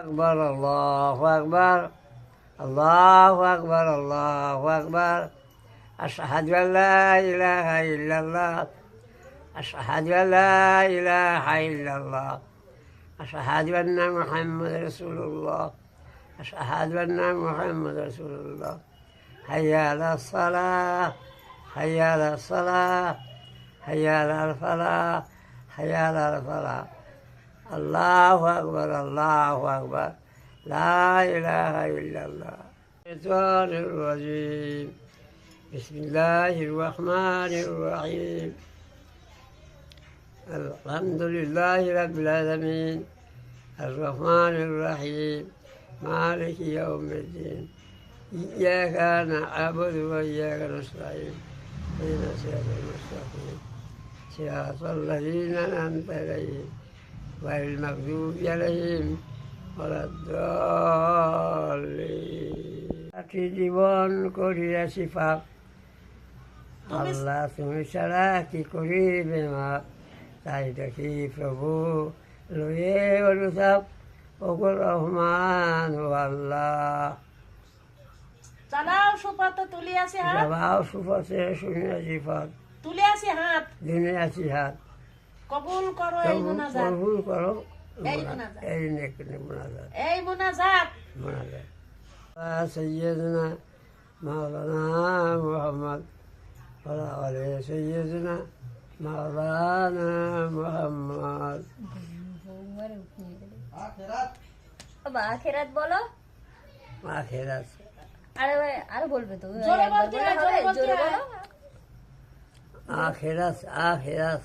আকবর আল্লাহু আকবর আল্লাহু আকবর আল্লাহু আকবর আশহাদু আল্লা ইলাহা ইল্লাল্লাহ আশহাদু আল্লা ইলাহা ইল্লাল্লাহ আশহাদু আন্না মুহাম্মাদুর রাসূলুল্লাহ আশহাদু আন্না মুহাম্মাদুর রাসূলুল্লাহ হাইয়া আলাস সালাহ হাইয়া আলাস সালাহ হাইয়া আলাল ফালাহ হাইয়া আলাল ফালাহ আল্লাহু আকবর আল্লাহু আকবর লা ইলাহা ইল্লাল্লাহ শাইতানির রাজিম বিসমিল্লাহির রহমানির রহিম আলহামদুলিল্লাহি রাব্বিল আলামিন আর রহমানির রহিম মালিকি ইয়াউমিদ্দিন ইয়্যাকা না'বুদু ওয়া ইয়্যাকা নাস্তাঈন ইহদিনাস সিরাতাল মুস্তাকিম সিরাতাল লাযীনা আন'আমতা আলাইহিম গায়রিল মাগদুবি আলাইহিম ওয়ালাদ-দাল্লিন। জীবন করিয়াছি পাপ, আল্লাহ তুমি ছাড়া কি করিবে মাপ, তাই দেখি প্রভু লয়ে অনুতাপ ওগো রহমান ও আল্লাহ। চালাও সুপাত তুলিয়াছি হাত, যাবাও সুপথে শুনিয়াছি পথ, তুলিয়াছি হাত, ধুনিয়াছি হাত, কবুল করো এই মুনাজাত, কবুল করো এই মুনাজাত, এই নেক মুনাজাত এই মুনাজাত। মুনাজাত। سيدنا مولانا محمد وعلى آل سيدنا مولانا محمد। আখেরাত বলো, আখিরাত আরো বলবে তো, জোরে বলতে হয়, জোরে বলতে জোরে হয়। বলো। আখিরাত আখিরাত